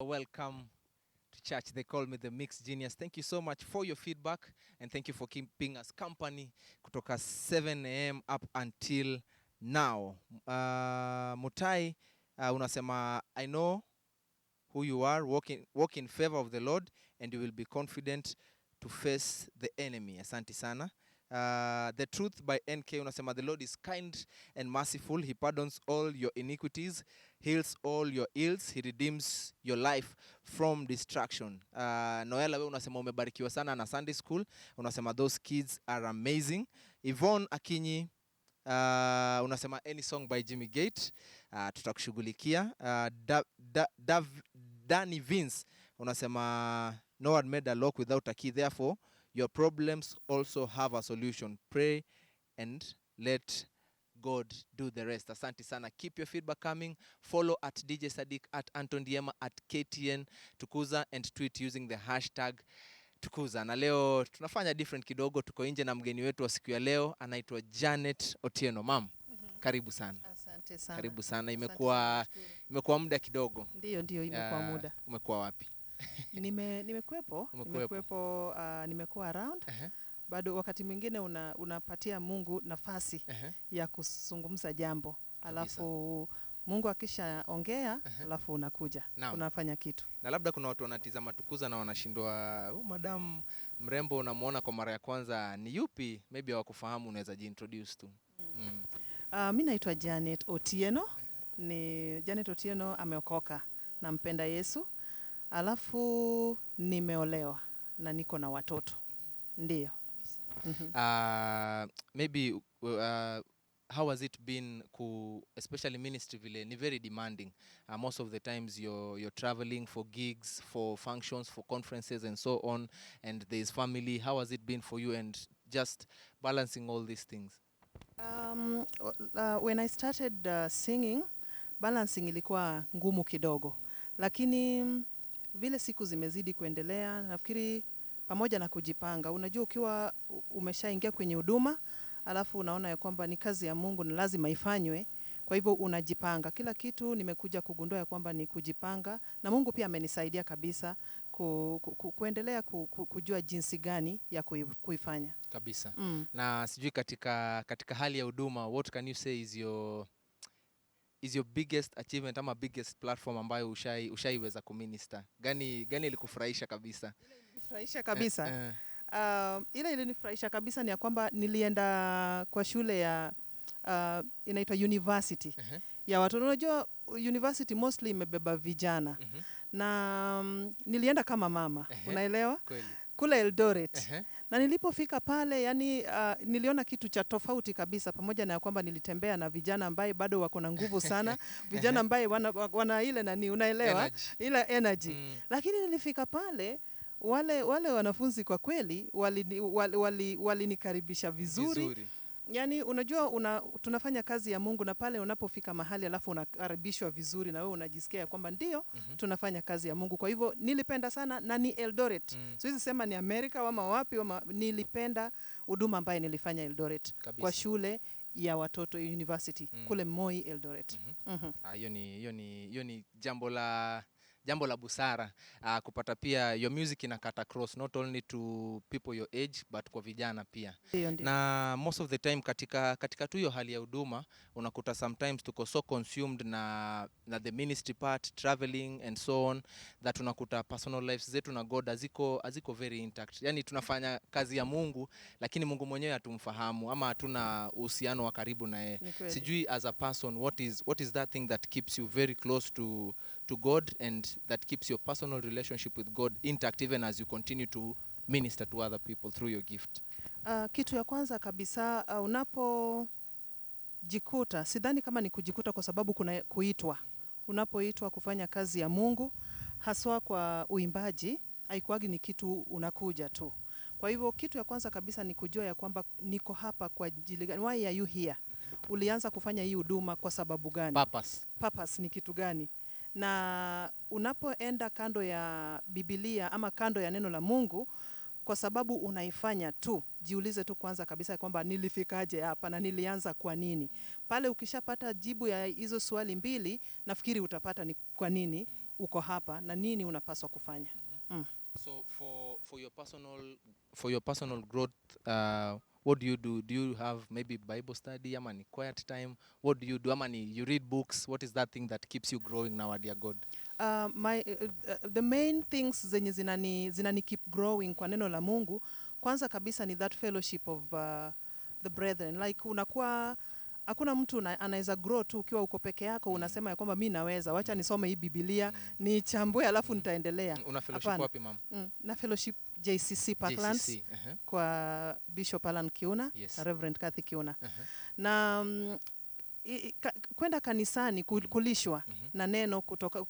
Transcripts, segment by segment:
welcome to church. They call me the Mixed Genius. Thank you so much for your feedback and thank you for keeping us company kutoka 7 a.m. up until now. Mutai, unasema, I know who you are, walk in favor of the Lord and you will be confident to face the enemy. Asante sana. The Truth by NK unasema, the Lord is kind and merciful. He pardons all your iniquities, heals all your ills, he redeems your life from destruction. Noela, we unasema umebarikiwa sana na Sunday school. Unasema those kids are amazing. Yvonne Akinyi, unasema any song by Jimmy Gate, tutakushughulikia. Danny Vince unasema no one made a lock without a key, therefore your problems also have a solution. Pray and let God do the rest. Asante sana. Keep your feedback coming. Follow at DJ Sadiq, at Anton Diema, at KTN Tukuza and tweet using the hashtag Tukuza. Na leo tunafanya different kidogo, tuko nje na mgeni wetu wa siku ya leo anaitwa Janet Otieno. Mam, karibu sana. Asante sana. Karibu sana. Imekuwa muda kidogo. Ndio imekuwa muda. Umekuwa wapi? Nimekuepo, nimekuwa around. Bado wakati mwingine unapatia Mungu nafasi ya kuzungumza jambo. Alafu Mungu akishaongea, alafu unakuja. Unafanya kitu. Na labda kuna watu wanatizama Tukuza na wanashindwa, madam mrembo unamuona kwa mara ya kwanza ni yupi? Maybe hawakufahamu, unaweza jiintroduce tu. Mimi naitwa Janet Otieno. Ni Janet Otieno, ameokoka, nampenda Yesu. Alafu nimeolewa na niko na watoto. Ndio. Maybe how has it been, especially ministry vile ni very demanding. Most of the times you're traveling for gigs, for functions, for conferences and so on, and there's family. How has it been for you and just balancing all these things? When I started singing, balancing ilikuwa ngumu kidogo. Lakini vile siku zimezidi kuendelea, nafikiri pamoja na kujipanga. Unajua ukiwa umeshaingia kwenye huduma, alafu unaona ya kwamba ni kazi ya Mungu na lazima ifanywe. Kwa hivyo unajipanga. Kila kitu nimekuja kugundua ya kwamba ni kujipanga, na Mungu pia amenisaidia kabisa kuendelea kujua jinsi gani ya kuifanya. Kabisa. Na sijui katika hali ya huduma, what can you say is your biggest achievement ama biggest platform ambayo ushaiweza kuminister? Gani ilikufurahisha kabisa? Ilinifurahisha kabisa. Ile ilinifurahisha kabisa ni ya kwamba nilienda kwa shule ya inaitwa university ya watu. Unajua university mostly imebeba vijana. Na nilienda kama mama, unaelewa? Kweli. Kule Eldoret. Na nilipofika pale, yani niliona kitu cha tofauti kabisa, pamoja na kwamba nilitembea na vijana ambaye bado wako na nguvu sana, vijana ambaye wana ile nani, unaelewa? Ile energy. Lakini nilifika pale, wale wanafunzi kwa kweli walinikaribisha vizuri. Yani unajua tunafanya kazi ya Mungu, na pale unapofika mahali alafu unakaribishwa vizuri na wewe unajisikia kwamba ndio tunafanya kazi ya Mungu. Kwa hivyo nilipenda sana, na ni Eldoret. Siwezi sema ni Amerika ama wapi, nilipenda huduma ambaye nilifanya Eldoret kabisa. Kwa shule ya watoto university kule Moi Eldoret. Hiyo ni jambo la busara kupata pia your music inakata cross not only to people your age but kwa vijana pia. Na most of the time katika tu hiyo hali ya huduma unakuta sometimes tuko so consumed na the ministry part, traveling and so on, that unakuta personal lives zetu na God aziko very intact. Yani tunafanya kazi ya Mungu lakini Mungu mwenyewe hatumfahamu ama hatuna uhusiano wa karibu naye. Sijui as a person what is that thing that keeps you very close to God and that keeps your personal relationship with God intact even as you continue to minister to other people through your gift? Kitu ya kwanza kabisa, unapojikuta, sidhani kama ni kujikuta kwa sababu kuna kuitwa. Unapoitwa kufanya kazi ya Mungu, haswa kwa uimbaji, haikuagi ni kitu unakuja tu. Kwa hivyo kitu ya kwanza kabisa ni kujua ya kwamba niko hapa kwa ajili gani. Why are you here? Ulianza kufanya hii huduma kwa sababu gani? Purpose ni kitu gani? Na unapoenda kando ya Biblia ama kando ya neno la Mungu, kwa sababu unaifanya tu, jiulize tu kwanza kabisa kwamba nilifikaje hapa na nilianza kwa nini. Pale ukishapata jibu ya hizo swali mbili, nafikiri utapata ni kwa nini uko hapa na nini unapaswa kufanya. So for your personal growth, what do you do? Do you have maybe Bible study, ama ni quiet time? What do you do? Ama ni you read books? What is that thing that keeps you growing now, dear God? The main things zenye zinani keep growing kwa neno la Mungu, kwanza kabisa ni that fellowship of the brethren. Like unakuwa hakuna mtu anaweza grow tu ukiwa uko peke yako unasema ya kwamba mimi naweza wacha nisome hii Biblia nichambue alafu nitaendelea. Una fellowship wapi mama? Na fellowship JCC Parklands kwa Bishop Alan Kiuna, Yes. na Reverend Kathy Kiuna. Na kwenda kanisani kulishwa na neno kutoka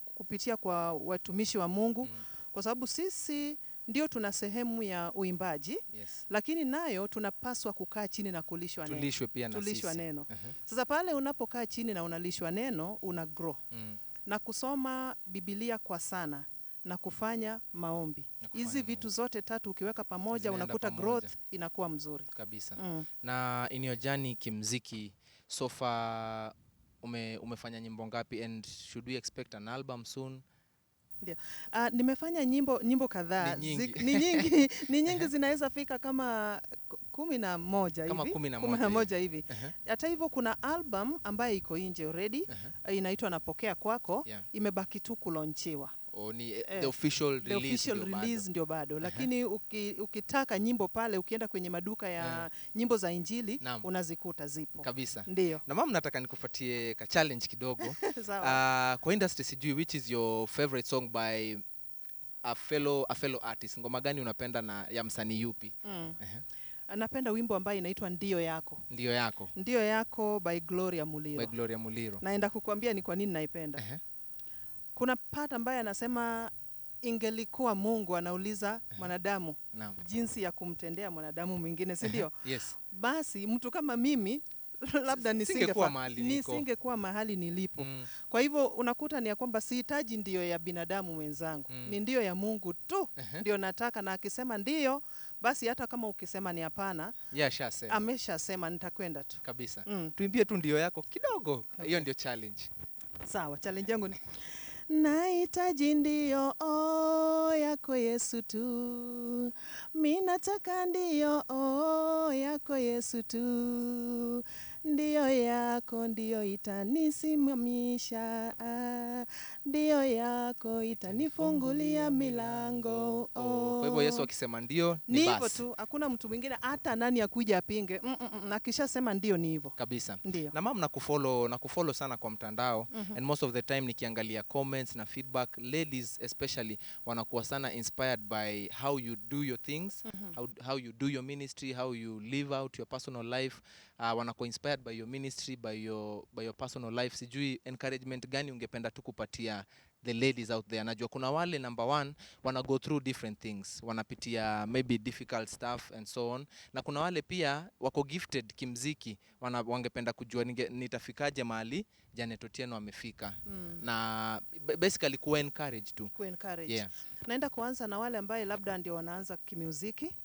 kupitia kwa watumishi wa Mungu, kwa sababu sisi ndio tuna sehemu ya uimbaji, Yes. lakini nayo tunapaswa kukaa chini na kulishwa neno. Tulishwe pia na Tulishwa sisi. neno. Sasa pale unapokaa chini na unalishwa neno, una grow. Na kusoma Biblia kwa sana na kufanya maombi. Hizi vitu zote tatu ukiweka pamoja Zinaenda unakuta pamoja. growth inakuwa mzuri. Kabisa. Na in your journey kimziki so far umefanya nyimbo ngapi, and should we expect an album soon? Ndio. Nimefanya nyimbo kadhaa. Ni nyingi. Ni nyingi, ni nyingi zinaweza fika kama 11 hivi. Kama 11 hivi. Hata hivyo kuna album ambayo iko nje already, inaitwa Napokea Kwako, Yeah. imebaki tu kulonchiwa. Ni the official The official release ndio bado, lakini ukitaka nyimbo pale ukienda kwenye maduka ya nyimbo za Injili unazikuta zipo. Kabisa. Ndio. Na mama, nataka nikupatie ka challenge kidogo. Sawa. Kwa industry sijui which is your favorite song by a fellow artist. Ngoma gani unapenda na ya msanii yupi? Napenda wimbo ambayo inaitwa Ndio Yako. Ndio Yako. Ndio Yako by Gloria Muliro. By Gloria Muliro. Naenda kukuambia ni kwa nini naipenda. Kuna part ambaye anasema ingelikuwa Mungu anauliza mwanadamu jinsi ya kumtendea mwanadamu mwingine, si ndio? Yes. Basi mtu kama mimi labda nisingekuwa mahali nilipo. Kwa hivyo unakuta ni ya kwamba sihitaji ndio ya binadamu mwenzangu. Ni ndio ya Mungu tu ndio nataka, na akisema ndio, basi hata kama ukisema ni hapana, ameshasema nitakwenda tu. Kabisa. Tuimbie tu Ndio Yako kidogo. Hiyo ndio challenge. Sawa, challenge yangu ni nahitaji ndio yako Yesu tu, mimi nataka ndio yako Yesu tu, ndio yako ndio itanisimamisha, ndio yako itanifungulia milango. Kwa hivyo Yesu akisema ndio ni hivyo tu, hakuna mtu mwingine hata nani akuja apinge. Na kisha sema ndio ni hivyo. Kabisa. Ndio. Na mama, nakufollow sana kwa mtandao, and most of the time nikiangalia comments na feedback, ladies especially wanakuwa sana inspired by how you do your things, how you do your ministry, how you live out your personal life. Wanakuwa inspired by your ministry, by your personal life. Sijui encouragement gani ungependa tu kupatia the ladies out there? Najua kuna wale number one wana go through different things, wanapitia maybe difficult stuff and so on, na kuna wale pia wako gifted kimziki, wangependa kujua nitafikaje mahali Janet Otieno amefika. Na basically kuwa encourage tu. Kuwa encourage. Yeah. Naenda kuanza na wale ambaye labda ndio wanaanza kimuziki.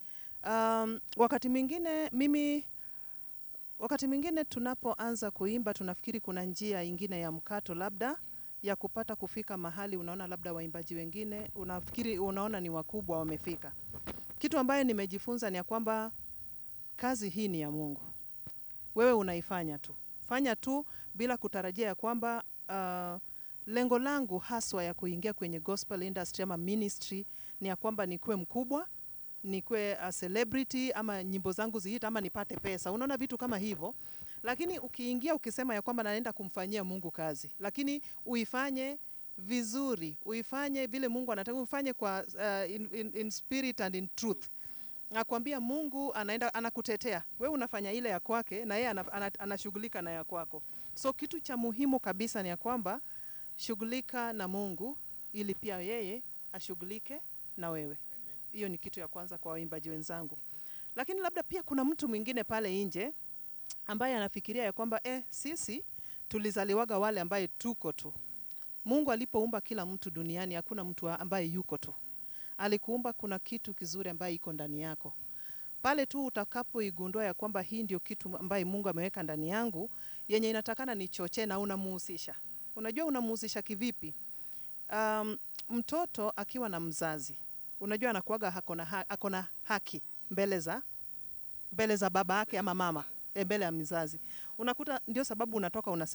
Wakati mwingine tunapoanza kuimba tunafikiri kuna njia ingine ya mkato labda ya kupata kufika mahali unaona labda waimbaji wengine unaona ni wakubwa wamefika. Kitu ambaye nimejifunza ni ya kwamba kazi hii ni ya Mungu. Wewe unaifanya tu. Fanya tu bila kutarajia ya kwamba lengo langu haswa ya kuingia kwenye gospel industry ama ministry ni ya kwamba nikuwe mkubwa, nikuwe a celebrity, ama nyimbo zangu ziita, ama nipate pesa. Unaona vitu kama hivyo. Lakini ukiingia ukisema ya kwamba naenda kumfanyia Mungu kazi, lakini uifanye vizuri, uifanye vile Mungu anataka, uifanye kwa in spirit and in truth. Nakwambia Mungu anakutetea. Wewe unafanya ile ya kwake na yeye anashughulika na ya kwako. So kitu cha muhimu kabisa ni ya kwamba shughulika na Mungu ili pia yeye ashughulike na wewe. Hiyo ni kitu ya kwanza kwa waimbaji wenzangu. Lakini labda pia kuna mtu mwingine pale nje ambaye anafikiria ya kwamba sisi tulizaliwaga wale ambaye tuko tu. Mungu alipoumba kila mtu duniani hakuna mtu ambaye yuko tu. Alikuumba kuna kitu kizuri ambaye iko ndani yako. Pale tu utakapoigundua ya kwamba hii ndio kitu ambaye Mungu ameweka ndani yangu, yenye inatakana nichochee na unamuhusisha. Unajua unamuhusisha kivipi? Mtoto akiwa na mzazi, unajua anakuaga ako na haki mbele za baba yake ama mama, mbele ya mzazi. Unakuta ndio sababu unatoka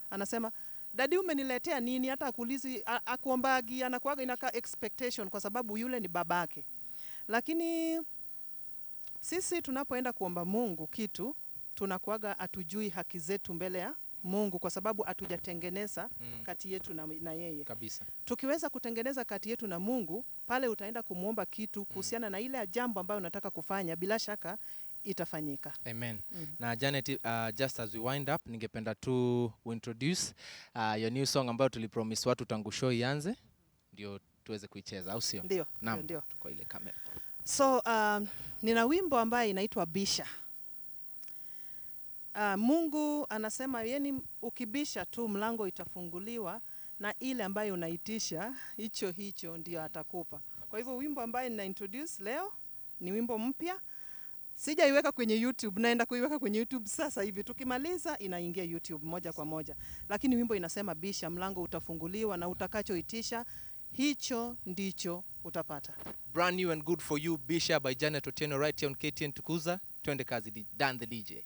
anasema dadi, umeniletea nini? Hata akuulizi, akuombagi, anakuaga inaka expectation kwa sababu yule ni babake. Lakini sisi tunapoenda kuomba Mungu kitu, tunakuaga atujui haki zetu mbele ya Mungu kwa sababu hatujatengeneza kati yetu na yeye. Kabisa. Tukiweza kutengeneza kati yetu na Mungu, pale utaenda kumuomba kitu kuhusiana na ile jambo ambayo unataka kufanya, bila shaka itafanyika. Amen. Na Janet, just as we wind up, ningependa tu introduce your new song ambayo tulipromise watu tangu show ianze, ndio tuweze kuicheza, au sio? Ndio. Naam, Ndio. kwa ile kamera. So nina wimbo ambaye inaitwa Bisha. Mungu anasema yeni ukibisha tu mlango itafunguliwa, na ile ambayo unaitisha hicho ndio atakupa. Kwa hivyo wimbo ambaye nina introduce leo ni wimbo mpya. Sijaiweka kwenye YouTube, naenda kuiweka kwenye YouTube sasa hivi. Tukimaliza inaingia YouTube moja kwa moja. Lakini wimbo inasema bisha, mlango utafunguliwa, na utakachoitisha hicho ndicho utapata. Brand new and good for you, Bisha by Janet Otieno, right here on KTN Tukuza. Twende kazi, Dan the DJ.